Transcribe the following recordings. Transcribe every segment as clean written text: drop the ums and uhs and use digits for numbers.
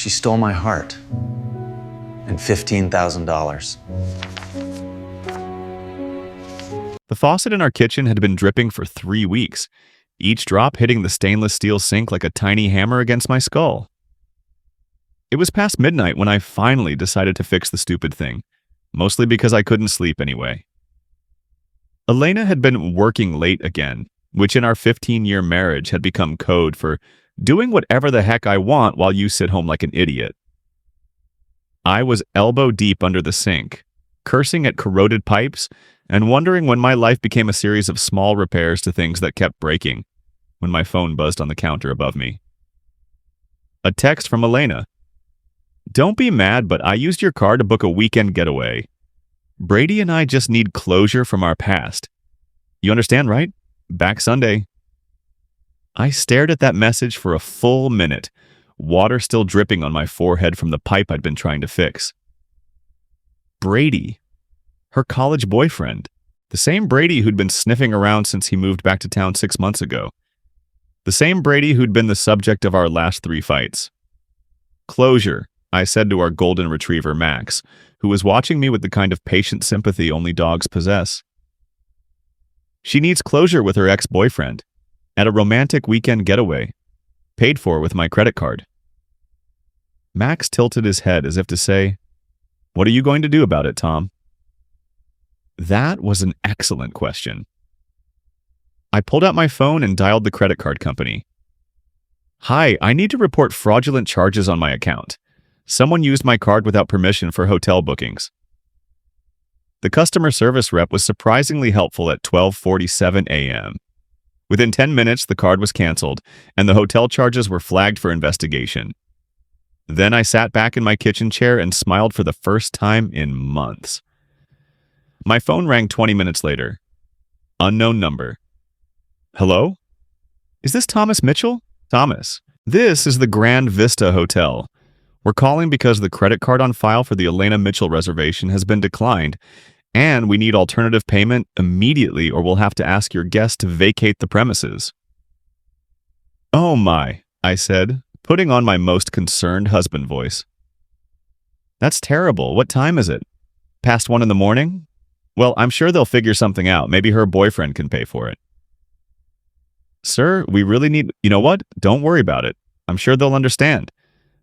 She stole my heart and $15,000. The faucet in our kitchen had been dripping for 3 weeks, each drop hitting the stainless steel sink like a tiny hammer against my skull. It was past midnight when I finally decided to fix the stupid thing, mostly because I couldn't sleep anyway. Elena had been working late again, which in our 15-year marriage had become code for doing whatever the heck I want while you sit home like an idiot. I was elbow deep under the sink, cursing at corroded pipes and wondering when my life became a series of small repairs to things that kept breaking, when my phone buzzed on the counter above me. A text from Elena. "Don't be mad, but I used your car to book a weekend getaway. Brady and I just need closure from our past. You understand, right? Back Sunday." I stared at that message for a full minute, water still dripping on my forehead from the pipe I'd been trying to fix. Brady. Her college boyfriend. The same Brady who'd been sniffing around since he moved back to town 6 months ago. The same Brady who'd been the subject of our last 3 fights. "Closure," I said to our golden retriever, Max, who was watching me with the kind of patient sympathy only dogs possess. She needs closure with her ex-boyfriend, at a romantic weekend getaway, paid for with my credit card. Max tilted his head as if to say, "What are you going to do about it, Tom?" That was an excellent question. I pulled out my phone and dialed the credit card company. "Hi, I need to report fraudulent charges on my account. Someone used my card without permission for hotel bookings." The customer service rep was surprisingly helpful at 12:47 a.m. Within 10 minutes, the card was canceled, and the hotel charges were flagged for investigation. Then I sat back in my kitchen chair and smiled for the first time in months. My phone rang 20 minutes later. Unknown number. "Hello? Is this Thomas Mitchell?" "Thomas, this is the Grand Vista Hotel. We're calling because the credit card on file for the Elena Mitchell reservation has been declined, and we need alternative payment immediately or we'll have to ask your guest to vacate the premises." "Oh my," I said, putting on my most concerned husband voice. "That's terrible. What time is it? Past 1 in the morning? Well, I'm sure they'll figure something out. Maybe her boyfriend can pay for it." "Sir, we really need—" "You know what? Don't worry about it. I'm sure they'll understand.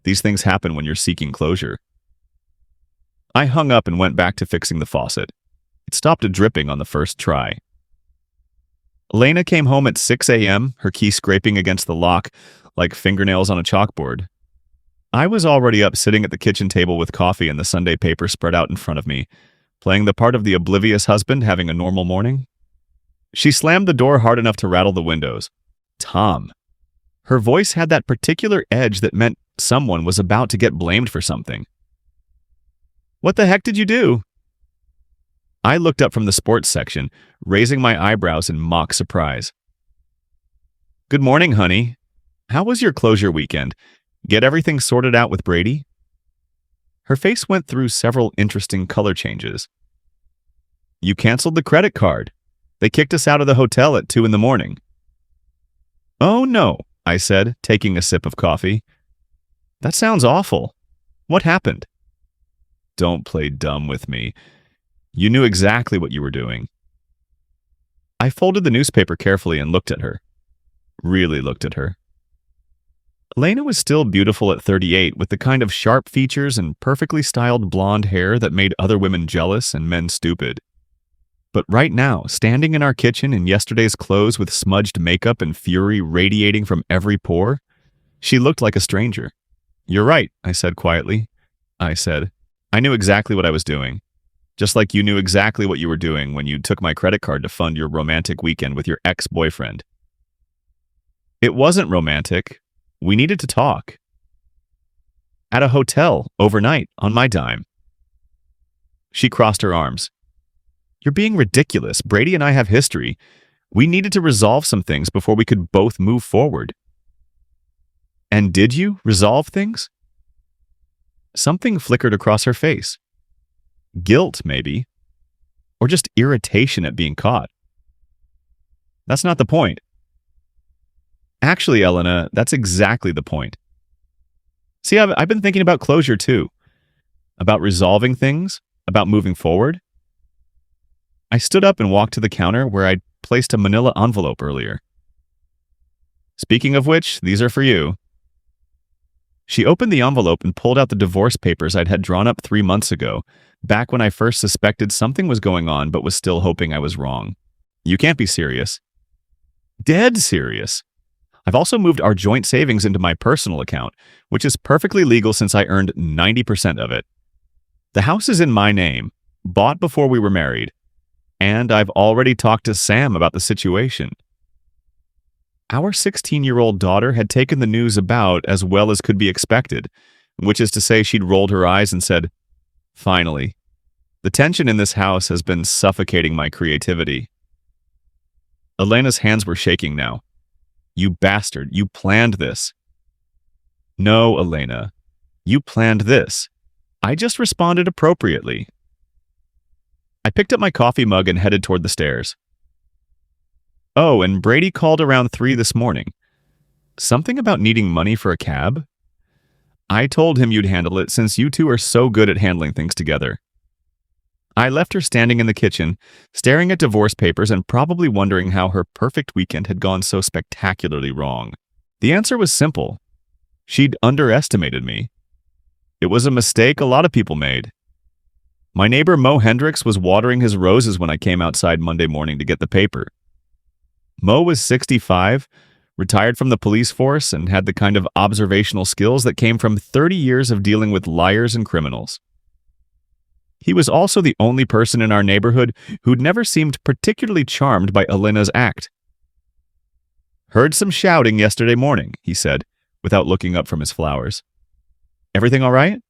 These things happen when you're seeking closure." I hung up and went back to fixing the faucet. It stopped dripping on the first try. Elena came home at 6 a.m., her key scraping against the lock like fingernails on a chalkboard. I was already up sitting at the kitchen table with coffee and the Sunday paper spread out in front of me, playing the part of the oblivious husband having a normal morning. She slammed the door hard enough to rattle the windows. "Tom." Her voice had that particular edge that meant someone was about to get blamed for something. "What the heck did you do?" I looked up from the sports section, raising my eyebrows in mock surprise. "Good morning, honey. How was your closure weekend? Get everything sorted out with Brady?" Her face went through several interesting color changes. "You canceled the credit card. They kicked us out of the hotel at 2 in the morning. "Oh no," I said, taking a sip of coffee. "That sounds awful. What happened?" "Don't play dumb with me. You knew exactly what you were doing." I folded the newspaper carefully and looked at her. Really looked at her. Elena was still beautiful at 38, with the kind of sharp features and perfectly styled blonde hair that made other women jealous and men stupid. But right now, standing in our kitchen in yesterday's clothes with smudged makeup and fury radiating from every pore, she looked like a stranger. "You're right," I said quietly. I knew exactly what I was doing. Just like you knew exactly what you were doing when you took my credit card to fund your romantic weekend with your ex-boyfriend." "It wasn't romantic. We needed to talk." "At a hotel, overnight, on my dime." She crossed her arms. "You're being ridiculous. Brady and I have history. We needed to resolve some things before we could both move forward." "And did you resolve things?" Something flickered across her face. Guilt, maybe. Or just irritation at being caught. "That's not the point." "Actually, Elena, that's exactly the point." See, I've been thinking about closure too, about resolving things, about moving forward. I stood up and walked to the counter where I'd placed a manila envelope earlier. Speaking of which, these are for you. She opened the envelope and pulled out the divorce papers I'd had drawn up 3 months ago, back when I first suspected something was going on but was still hoping I was wrong. You can't be serious. Dead serious. I've also moved our joint savings into my personal account, which is perfectly legal since I earned 90% of it. The house is in my name, bought before we were married, and I've already talked to Sam about the situation. Our 16-year-old daughter had taken the news about as well as could be expected, which is to say she'd rolled her eyes and said, "Finally. The tension in this house has been suffocating my creativity." Elena's hands were shaking now. "You bastard, you planned this." "No, Elena. You planned this. I just responded appropriately." I picked up my coffee mug and headed toward the stairs. "Oh, and Brady called around 3 this morning. Something about needing money for a cab? I told him you'd handle it since you two are so good at handling things together." I left her standing in the kitchen, staring at divorce papers and probably wondering how her perfect weekend had gone so spectacularly wrong. The answer was simple. She'd underestimated me. It was a mistake a lot of people made. My neighbor Mo Hendricks was watering his roses when I came outside Monday morning to get the paper. Mo was 65, retired from the police force, and had the kind of observational skills that came from 30 years of dealing with liars and criminals. He was also the only person in our neighborhood who'd never seemed particularly charmed by Elena's act. "Heard some shouting yesterday morning," he said, without looking up from his flowers. "Everything all right?"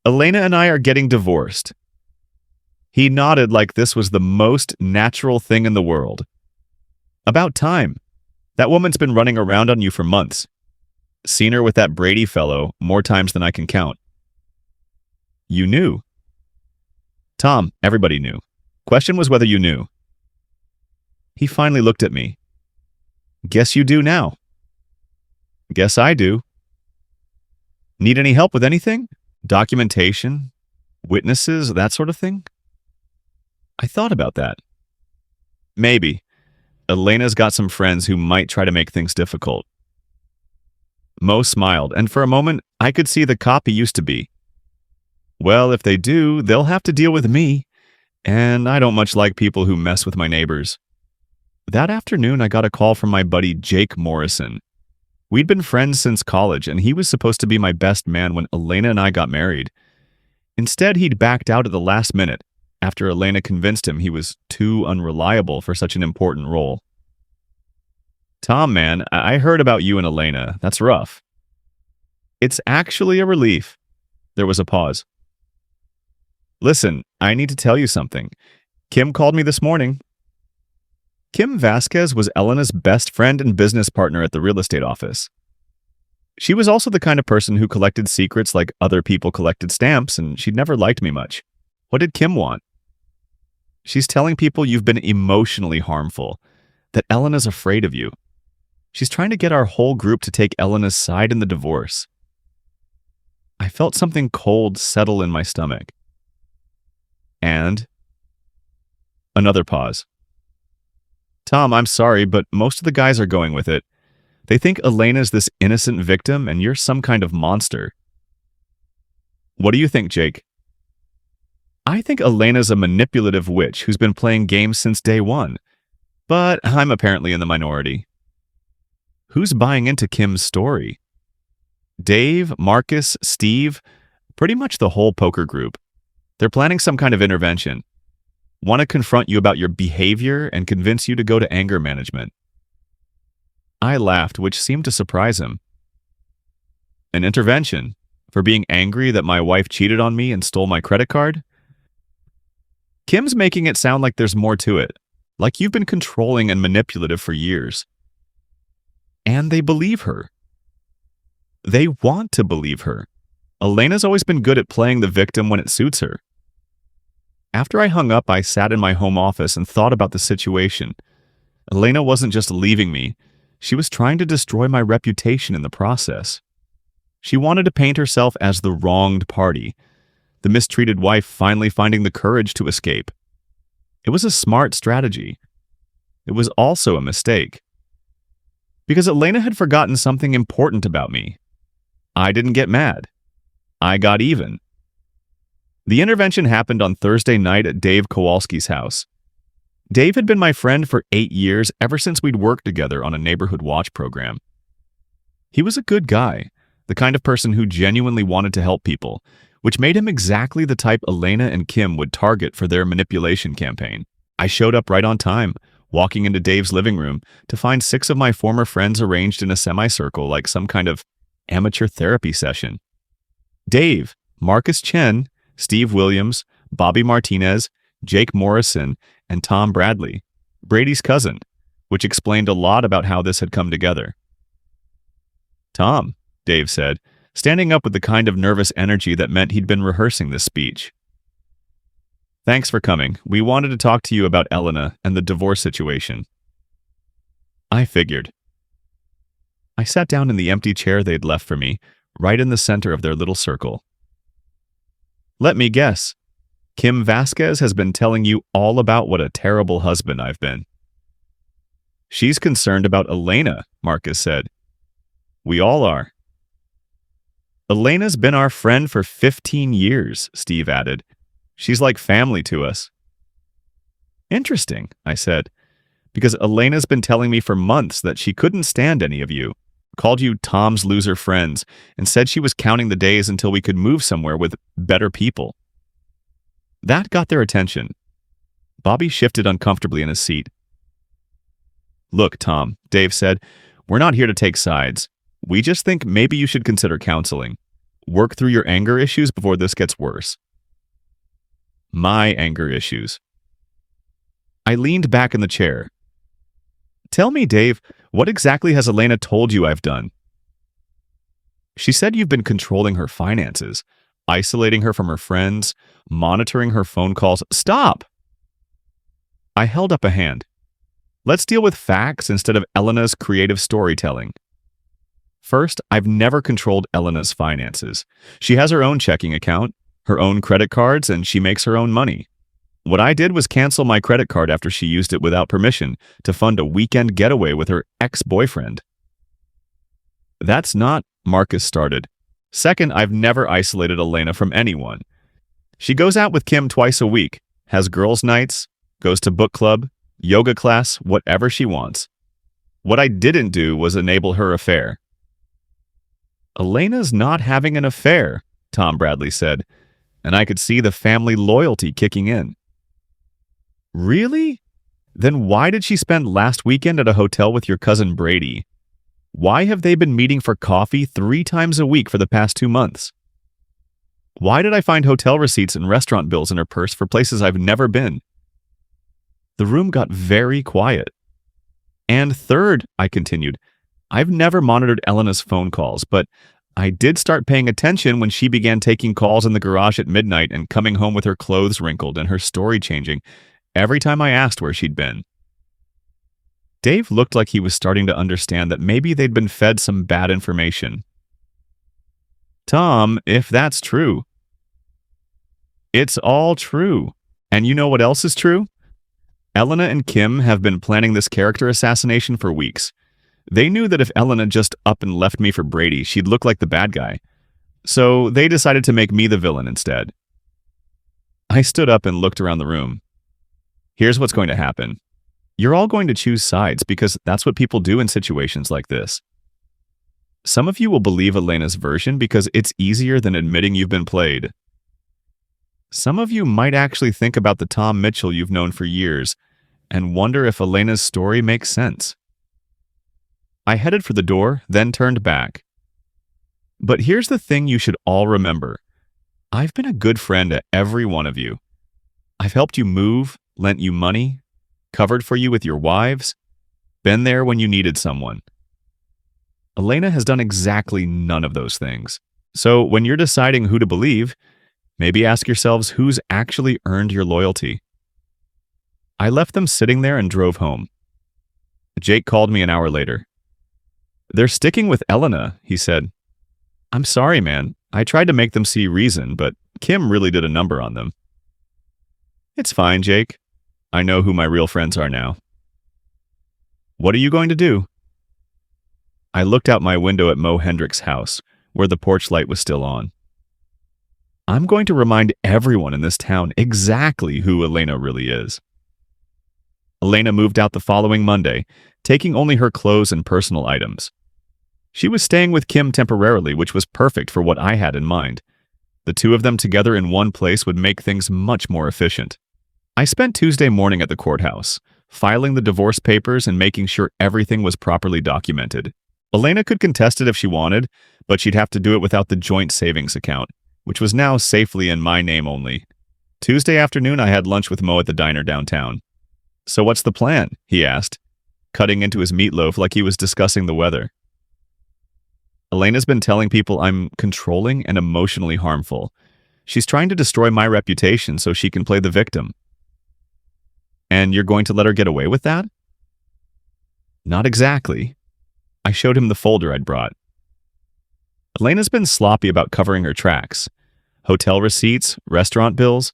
"Elena and I are getting divorced." He nodded like this was the most natural thing in the world. "About time. That woman's been running around on you for months. Seen her with that Brady fellow more times than I can count." "You knew." "Tom, everybody knew. Question was whether you knew." He finally looked at me. "Guess you do now." "Guess I do." "Need any help with anything? Documentation? Witnesses? That sort of thing?" I thought about that. "Maybe. Elena's got some friends who might try to make things difficult." Mo smiled, and for a moment, I could see the cop he used to be. "Well, if they do, they'll have to deal with me, and I don't much like people who mess with my neighbors." That afternoon, I got a call from my buddy Jake Morrison. We'd been friends since college, and he was supposed to be my best man when Elena and I got married. Instead, he'd backed out at the last minute, after Elena convinced him he was too unreliable for such an important role. "Tom, man, I heard about you and Elena. That's rough." "It's actually a relief." There was a pause. "Listen, I need to tell you something. Kim called me this morning." Kim Vasquez was Elena's best friend and business partner at the real estate office. She was also the kind of person who collected secrets like other people collected stamps, and she'd never liked me much. What did Kim want? "She's telling people you've been emotionally harmful, that Elena's afraid of you. She's trying to get our whole group to take Elena's side in the divorce." I felt something cold settle in my stomach. "And?" Another pause. "Tom, I'm sorry, but most of the guys are going with it. They think Elena's this innocent victim and you're some kind of monster." "What do you think, Jake?" "I think Elena's a manipulative witch who's been playing games since day one, but I'm apparently in the minority." "Who's buying into Kim's story?" "Dave, Marcus, Steve, pretty much the whole poker group. They're planning some kind of intervention. Want to confront you about your behavior and convince you to go to anger management." I laughed, which seemed to surprise him. "An intervention? For being angry that my wife cheated on me and stole my credit card?" "Kim's making it sound like there's more to it, like you've been controlling and manipulative for years." And they believe her. They want to believe her. Elena's always been good at playing the victim when it suits her. After I hung up, I sat in my home office and thought about the situation. Elena wasn't just leaving me. She was trying to destroy my reputation in the process. She wanted to paint herself as the wronged party, the mistreated wife finally finding the courage to escape. It was a smart strategy. It was also a mistake. Because Elena had forgotten something important about me. I didn't get mad. I got even. The intervention happened on Thursday night at Dave Kowalski's house. Dave had been my friend for 8 years, ever since we'd worked together on a neighborhood watch program. He was a good guy, the kind of person who genuinely wanted to help people, which made him exactly the type Elena and Kim would target for their manipulation campaign. I showed up right on time, walking into Dave's living room to find 6 of my former friends arranged in a semicircle like some kind of amateur therapy session. Dave, Marcus Chen, Steve Williams, Bobby Martinez, Jake Morrison, and Tom Bradley, Brady's cousin, which explained a lot about how this had come together. "Tom," Dave said, standing up with the kind of nervous energy that meant he'd been rehearsing this speech. "Thanks for coming. We wanted to talk to you about Elena and the divorce situation." I figured. I sat down in the empty chair they'd left for me, right in the center of their little circle. "Let me guess. Kim Vasquez has been telling you all about what a terrible husband I've been." "She's concerned about Elena," Marcus said. "We all are." "Elena's been our friend for 15 years, Steve added. "She's like family to us." "Interesting," I said, "because Elena's been telling me for months that she couldn't stand any of you, called you Tom's loser friends, and said she was counting the days until we could move somewhere with better people." That got their attention. Bobby shifted uncomfortably in his seat. "Look, Tom," Dave said, "we're not here to take sides. We just think maybe you should consider counseling. Work through your anger issues before this gets worse." My anger issues. I leaned back in the chair. "Tell me, Dave, what exactly has Elena told you I've done?" "She said you've been controlling her finances, isolating her from her friends, monitoring her phone calls." "Stop!" I held up a hand. "Let's deal with facts instead of Elena's creative storytelling. First, I've never controlled Elena's finances. She has her own checking account, her own credit cards, and she makes her own money. What I did was cancel my credit card after she used it without permission to fund a weekend getaway with her ex-boyfriend." "That's not," Marcus started. "Second, I've never isolated Elena from anyone. She goes out with Kim twice a week, has girls' nights, goes to book club, yoga class, whatever she wants. What I didn't do was enable her affair." "Elena's not having an affair," Tom Bradley said, and I could see the family loyalty kicking in. "Really? Then why did she spend last weekend at a hotel with your cousin Brady? Why have they been meeting for coffee 3 times a week for the past 2 months? Why did I find hotel receipts and restaurant bills in her purse for places I've never been?" The room got very quiet. "And third," I continued, "I've never monitored Elena's phone calls, but I did start paying attention when she began taking calls in the garage at midnight and coming home with her clothes wrinkled and her story changing every time I asked where she'd been." Dave looked like he was starting to understand that maybe they'd been fed some bad information. "Tom, if that's true." "It's all true. And you know what else is true? Elena and Kim have been planning this character assassination for weeks. They knew that if Elena just up and left me for Brady, she'd look like the bad guy. So they decided to make me the villain instead." I stood up and looked around the room. "Here's what's going to happen. You're all going to choose sides because that's what people do in situations like this. Some of you will believe Elena's version because it's easier than admitting you've been played. Some of you might actually think about the Tom Mitchell you've known for years and wonder if Elena's story makes sense." I headed for the door, then turned back. "But here's the thing you should all remember. I've been a good friend to every one of you. I've helped you move, lent you money, covered for you with your wives, been there when you needed someone. Elena has done exactly none of those things. So when you're deciding who to believe, maybe ask yourselves who's actually earned your loyalty." I left them sitting there and drove home. Jake called me an hour later. "They're sticking with Elena," he said. I'm sorry, man. I tried to make them see reason, but Kim really did a number on them. It's fine, Jake. I know who my real friends are now. What are you going to do? I looked out my window at Mo Hendrick's house, where the porch light was still on. I'm going to remind everyone in this town exactly who Elena really is. Elena moved out the following Monday, taking only her clothes and personal items. She was staying with Kim temporarily, which was perfect for what I had in mind. The two of them together in one place would make things much more efficient. I spent Tuesday morning at the courthouse, filing the divorce papers and making sure everything was properly documented. Elena could contest it if she wanted, but she'd have to do it without the joint savings account, which was now safely in my name only. Tuesday afternoon, I had lunch with Mo at the diner downtown. So what's the plan? He asked, cutting into his meatloaf like he was discussing the weather. Elena's been telling people I'm controlling and emotionally harmful. She's trying to destroy my reputation so she can play the victim. And you're going to let her get away with that? Not exactly. I showed him the folder I'd brought. Elena's been sloppy about covering her tracks. Hotel receipts, restaurant bills,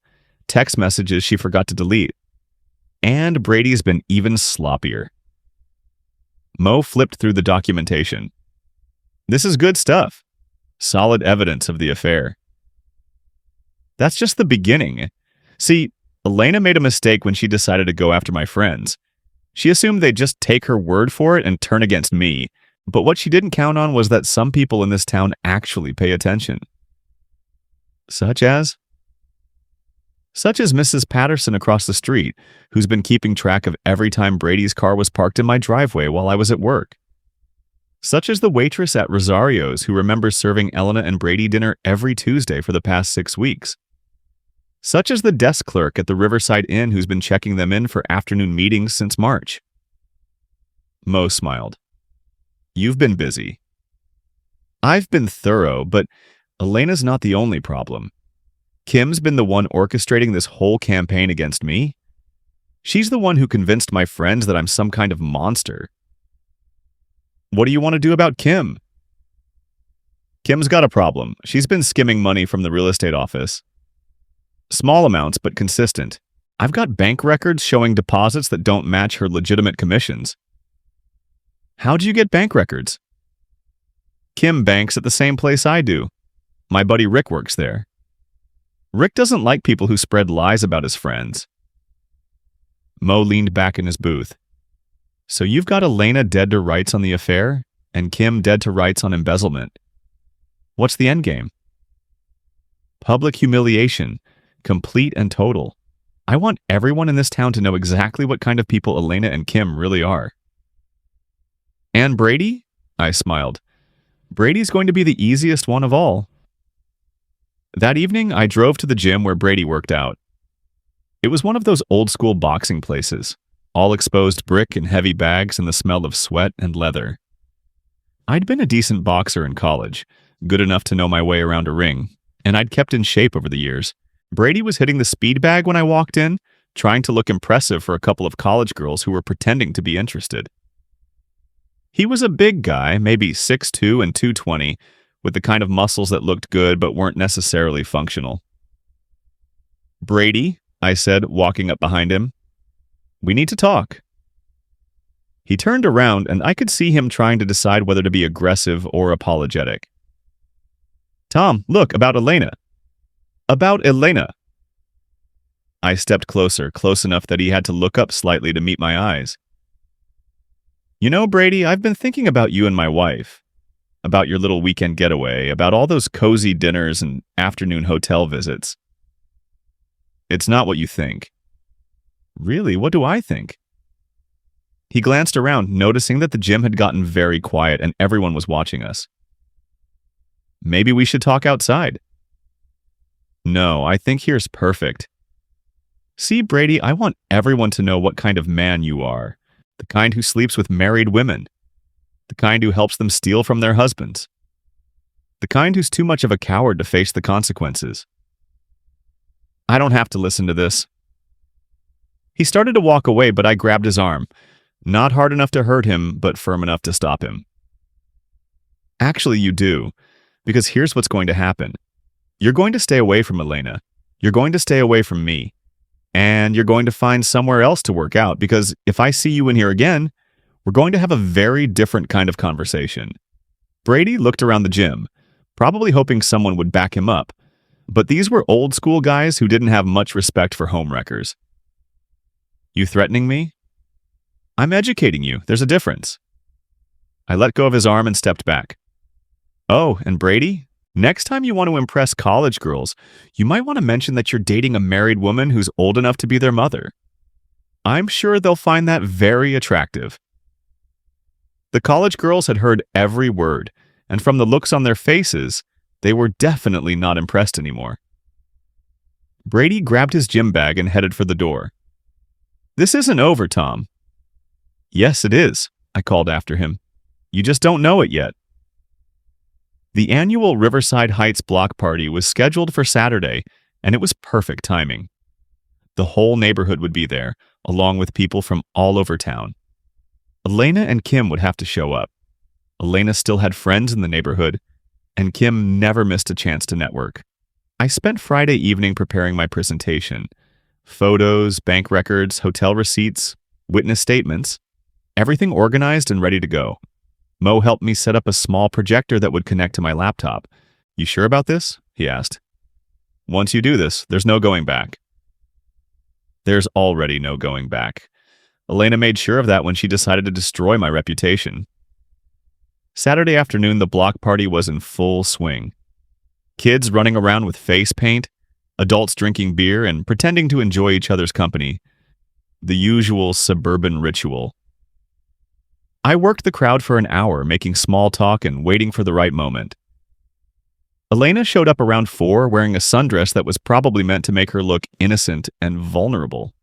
text messages she forgot to delete. And Brady's been even sloppier. Mo flipped through the documentation. This is good stuff. Solid evidence of the affair. That's just the beginning. See, Elena made a mistake when she decided to go after my friends. She assumed they'd just take her word for it and turn against me. But what she didn't count on was that some people in this town actually pay attention. Such as Mrs. Patterson across the street, who's been keeping track of every time Brady's car was parked in my driveway while I was at work. Such as the waitress at Rosario's who remembers serving Elena and Brady dinner every Tuesday for the past 6 weeks. Such as the desk clerk at the Riverside Inn who's been checking them in for afternoon meetings since March. Mo smiled. You've been busy. I've been thorough, but Elena's not the only problem. Kim's been the one orchestrating this whole campaign against me. She's the one who convinced my friends that I'm some kind of monster. What do you want to do about Kim? Kim's got a problem. She's been skimming money from the real estate office. Small amounts, but consistent. I've got bank records showing deposits that don't match her legitimate commissions. How do you get bank records? Kim banks at the same place I do. My buddy Rick works there. Rick doesn't like people who spread lies about his friends. Mo leaned back in his booth. So you've got Elena dead to rights on the affair, and Kim dead to rights on embezzlement. What's the endgame? Public humiliation, complete and total. I want everyone in this town to know exactly what kind of people Elena and Kim really are. And Brady? I smiled. Brady's going to be the easiest one of all. That evening, I drove to the gym where Brady worked out. It was one of those old-school boxing places. All exposed brick and heavy bags and the smell of sweat and leather. I'd been a decent boxer in college, good enough to know my way around a ring, and I'd kept in shape over the years. Brady was hitting the speed bag when I walked in, trying to look impressive for a couple of college girls who were pretending to be interested. He was a big guy, maybe 6'2" and 220, with the kind of muscles that looked good but weren't necessarily functional. Brady, I said, walking up behind him. We need to talk. He turned around, and I could see him trying to decide whether to be aggressive or apologetic. Tom, look, about Elena. About Elena. I stepped closer, close enough that he had to look up slightly to meet my eyes. You know, Brady, I've been thinking about you and my wife. About your little weekend getaway, about all those cozy dinners and afternoon hotel visits. It's not what you think. Really, what do I think? He glanced around, noticing that the gym had gotten very quiet and everyone was watching us. Maybe we should talk outside. No, I think here's perfect. See, Brady, I want everyone to know what kind of man you are. The kind who sleeps with married women. The kind who helps them steal from their husbands. The kind who's too much of a coward to face the consequences. I don't have to listen to this. He started to walk away, but I grabbed his arm. Not hard enough to hurt him, but firm enough to stop him. Actually, you do. because here's what's going to happen. You're going to stay away from Elena. You're going to stay away from me. And you're going to find somewhere else to work out, because if I see you in here again, we're going to have a very different kind of conversation. Brady looked around the gym, probably hoping someone would back him up, but these were old school guys who didn't have much respect for homewreckers. You threatening me? I'm educating you. There's a difference. I let go of his arm and stepped back. Oh, and Brady, next time you want to impress college girls, you might want to mention that you're dating a married woman who's old enough to be their mother. I'm sure they'll find that very attractive. The college girls had heard every word, and from the looks on their faces, they were definitely not impressed anymore. Brady grabbed his gym bag and headed for the door. This isn't over, Tom. Yes, it is, I called after him. You just don't know it yet. The annual Riverside Heights block party was scheduled for Saturday, and it was perfect timing. The whole neighborhood would be there, along with people from all over town. Elena and Kim would have to show up. Elena still had friends in the neighborhood, and Kim never missed a chance to network. I spent Friday evening preparing my presentation. Photos, bank records, hotel receipts, witness statements, everything organized and ready to go. Mo helped me set up a small projector that would connect to my laptop. You sure about this? He asked. Once you do this, there's no going back. There's already no going back. Elena made sure of that when she decided to destroy my reputation. Saturday afternoon, the block party was in full swing. Kids running around with face paint, adults drinking beer and pretending to enjoy each other's company. The usual suburban ritual. I worked the crowd for an hour, making small talk and waiting for the right moment. Elena showed up around 4 wearing a sundress that was probably meant to make her look innocent and vulnerable.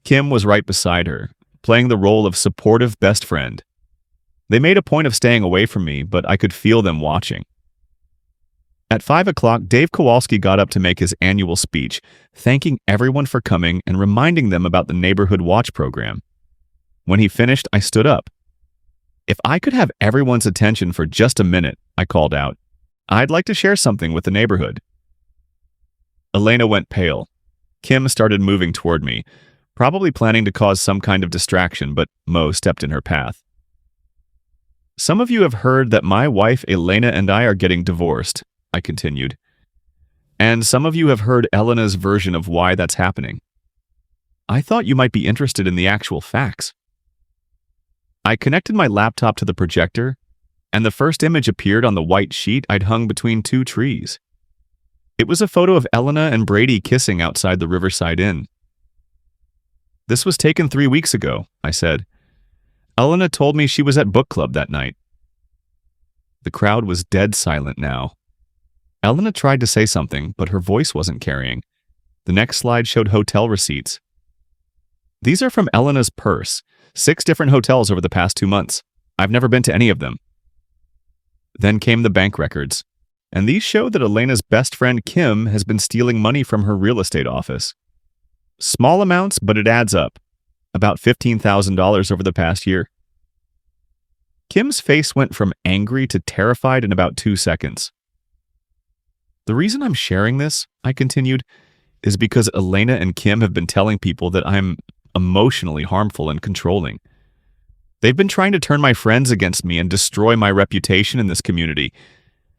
Kim was right beside her, playing the role of supportive best friend. They made a point of staying away from me, but I could feel them watching. At 5 o'clock, Dave Kowalski got up to make his annual speech, thanking everyone for coming and reminding them about the Neighborhood Watch program. When he finished, I stood up. If I could have everyone's attention for just a minute, I called out, I'd like to share something with the neighborhood. Elena went pale. Kim started moving toward me, probably planning to cause some kind of distraction, but Mo stepped in her path. Some of you have heard that my wife Elena and I are getting divorced, I continued. And some of you have heard Elena's version of why that's happening. I thought you might be interested in the actual facts. I connected my laptop to the projector, and the first image appeared on the white sheet I'd hung between 2 trees. It was a photo of Elena and Brady kissing outside the Riverside Inn. This was taken 3 weeks ago, I said. Elena told me she was at book club that night. The crowd was dead silent now. Elena tried to say something, but her voice wasn't carrying. The next slide showed hotel receipts. These are from Elena's purse. 6 different hotels over the past 2 months. I've never been to any of them. Then came the bank records, and these show that Elena's best friend Kim has been stealing money from her real estate office. Small amounts, but it adds up. About $15,000 over the past year. Kim's face went from angry to terrified in about 2 seconds. The reason I'm sharing this, I continued, is because Elena and Kim have been telling people that I'm emotionally harmful and controlling. They've been trying to turn my friends against me and destroy my reputation in this community.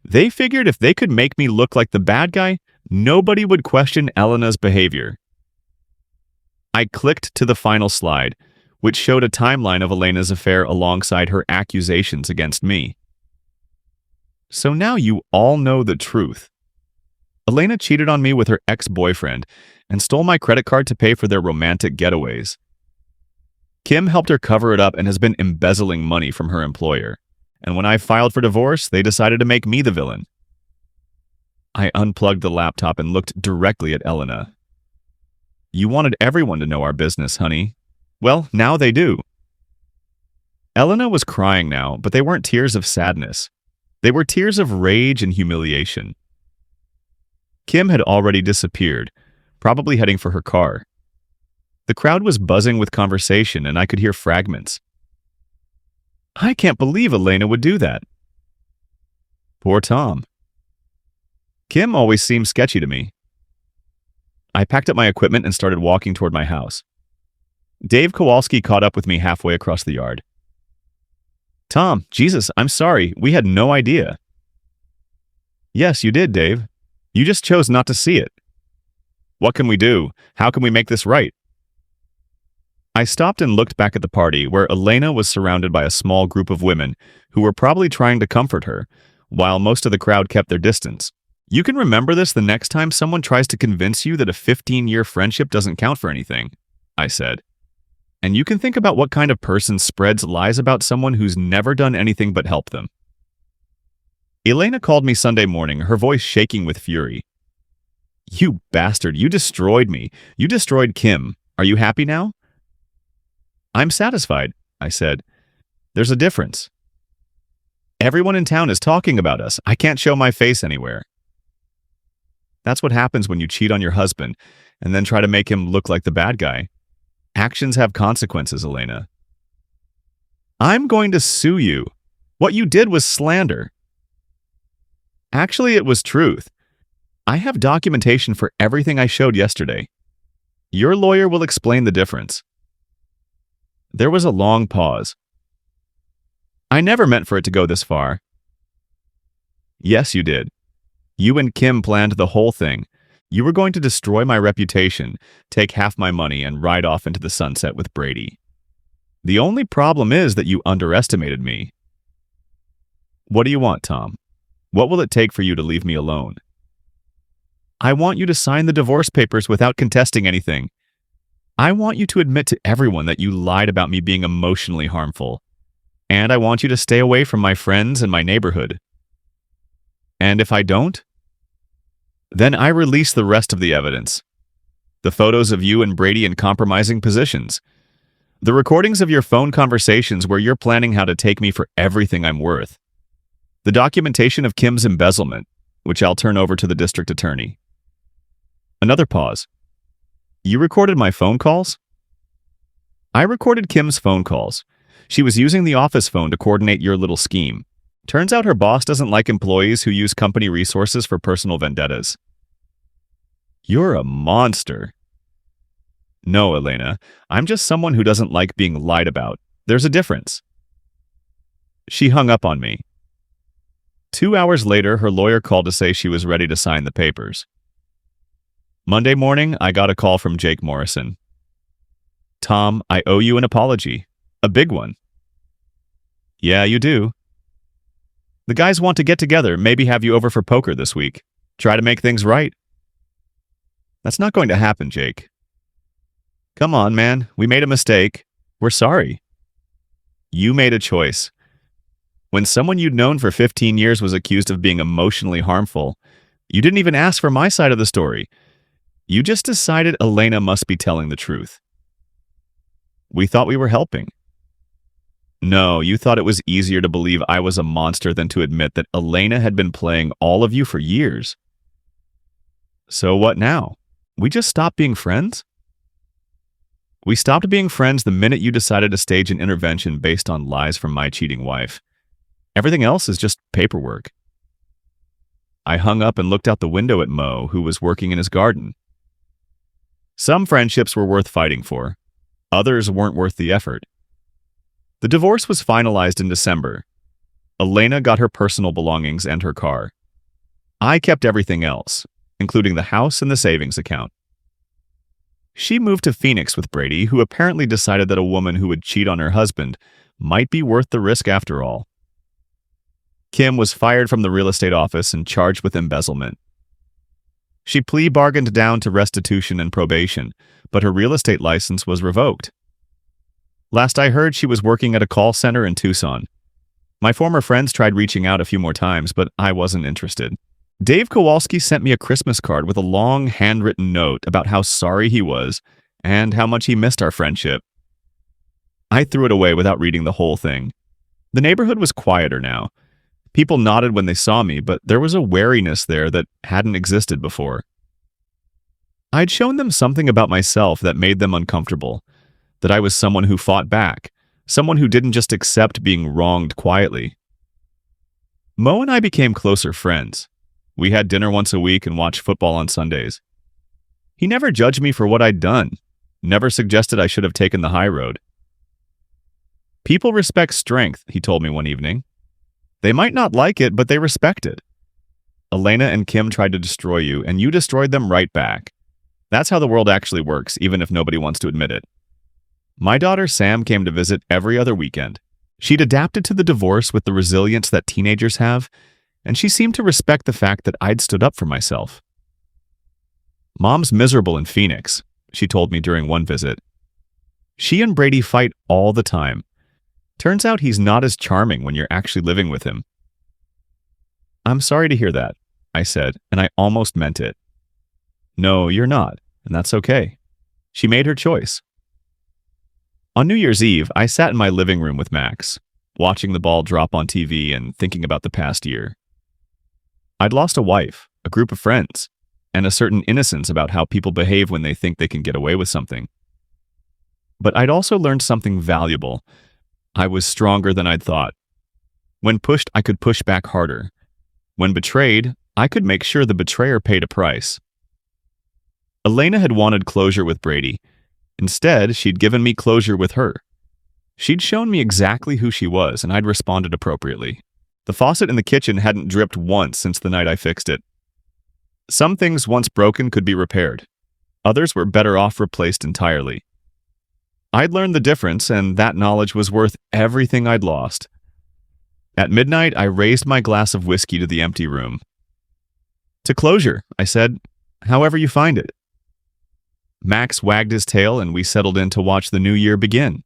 They figured if they could make me look like the bad guy, nobody would question Elena's behavior. I clicked to the final slide, which showed a timeline of Elena's affair alongside her accusations against me. So now you all know the truth. Elena cheated on me with her ex-boyfriend and stole my credit card to pay for their romantic getaways. Kim helped her cover it up and has been embezzling money from her employer. And when I filed for divorce, they decided to make me the villain. I unplugged the laptop and looked directly at Elena. You wanted everyone to know our business, honey. Well, now they do. Elena was crying now, but they weren't tears of sadness. They were tears of rage and humiliation. Kim had already disappeared, probably heading for her car. The crowd was buzzing with conversation, and I could hear fragments. I can't believe Elena would do that. Poor Tom. Kim always seems sketchy to me. I packed up my equipment and started walking toward my house. Dave Kowalski caught up with me halfway across the yard. Tom, Jesus, I'm sorry. We had no idea. Yes, you did, Dave. You just chose not to see it. What can we do? How can we make this right? I stopped and looked back at the party where Elena was surrounded by a small group of women who were probably trying to comfort her, while most of the crowd kept their distance. You can remember this the next time someone tries to convince you that a 15-year friendship doesn't count for anything, I said. And you can think about what kind of person spreads lies about someone who's never done anything but help them. Elena called me Sunday morning, her voice shaking with fury. You bastard, you destroyed me. You destroyed Kim. Are you happy now? I'm satisfied, I said. There's a difference. Everyone in town is talking about us. I can't show my face anywhere. That's what happens when you cheat on your husband and then try to make him look like the bad guy. Actions have consequences, Elena. I'm going to sue you. What you did was slander. Actually, it was truth. I have documentation for everything I showed yesterday. Your lawyer will explain the difference. There was a long pause. I never meant for it to go this far. Yes, you did. You and Kim planned the whole thing. You were going to destroy my reputation, take half my money, and ride off into the sunset with Brady. The only problem is that you underestimated me. What do you want, Tom? What will it take for you to leave me alone? I want you to sign the divorce papers without contesting anything. I want you to admit to everyone that you lied about me being emotionally harmful. And I want you to stay away from my friends and my neighborhood. And if I don't, then I release the rest of the evidence. The photos of you and Brady in compromising positions. The recordings of your phone conversations where you're planning how to take me for everything I'm worth. The documentation of Kim's embezzlement, which I'll turn over to the district attorney. Another pause. You recorded my phone calls? I recorded Kim's phone calls. She was using the office phone to coordinate your little scheme. Turns out her boss doesn't like employees who use company resources for personal vendettas. You're a monster. No, Elena. I'm just someone who doesn't like being lied about. There's a difference. She hung up on me. 2 hours later, her lawyer called to say she was ready to sign the papers. Monday morning, I got a call from Jake Morrison. Tom, I owe you an apology. A big one. Yeah, you do. The guys want to get together, maybe have you over for poker this week. Try to make things right. That's not going to happen, Jake. Come on, man. We made a mistake. We're sorry. You made a choice. When someone you'd known for 15 years was accused of being emotionally harmful, you didn't even ask for my side of the story. You just decided Elena must be telling the truth. We thought we were helping. No, you thought it was easier to believe I was a monster than to admit that Elena had been playing all of you for years. So what now? We just stopped being friends? We stopped being friends the minute you decided to stage an intervention based on lies from my cheating wife. Everything else is just paperwork. I hung up and looked out the window at Mo, who was working in his garden. Some friendships were worth fighting for. Others weren't worth the effort. The divorce was finalized in December. Elena got her personal belongings and her car. I kept everything else, including the house and the savings account. She moved to Phoenix with Brady, who apparently decided that a woman who would cheat on her husband might be worth the risk after all. Kim was fired from the real estate office and charged with embezzlement. She plea bargained down to restitution and probation, but her real estate license was revoked. Last I heard, she was working at a call center in Tucson. My former friends tried reaching out a few more times, but I wasn't interested. Dave Kowalski sent me a Christmas card with a long, handwritten note about how sorry he was and how much he missed our friendship. I threw it away without reading the whole thing. The neighborhood was quieter now. People nodded when they saw me, but there was a wariness there that hadn't existed before. I'd shown them something about myself that made them uncomfortable, that I was someone who fought back, someone who didn't just accept being wronged quietly. Mo and I became closer friends. We had dinner once a week and watched football on Sundays. He never judged me for what I'd done, never suggested I should have taken the high road. People respect strength, he told me one evening. They might not like it, but they respect it. Elena and Kim tried to destroy you, and you destroyed them right back. That's how the world actually works, even if nobody wants to admit it. My daughter Sam came to visit every other weekend. She'd adapted to the divorce with the resilience that teenagers have, and she seemed to respect the fact that I'd stood up for myself. Mom's miserable in Phoenix, she told me during one visit. She and Brady fight all the time. Turns out he's not as charming when you're actually living with him. I'm sorry to hear that, I said, and I almost meant it. No, you're not, and that's okay. She made her choice. On New Year's Eve, I sat in my living room with Max, watching the ball drop on TV and thinking about the past year. I'd lost a wife, a group of friends, and a certain innocence about how people behave when they think they can get away with something. But I'd also learned something valuable. I was stronger than I'd thought. When pushed, I could push back harder. When betrayed, I could make sure the betrayer paid a price. Elena had wanted closure with Brady. Instead, she'd given me closure with her. She'd shown me exactly who she was, and I'd responded appropriately. The faucet in the kitchen hadn't dripped once since the night I fixed it. Some things once broken could be repaired. Others were better off replaced entirely. I'd learned the difference, and that knowledge was worth everything I'd lost. At midnight, I raised my glass of whiskey to the empty room. To closure, I said, however you find it. Max wagged his tail, and we settled in to watch the new year begin.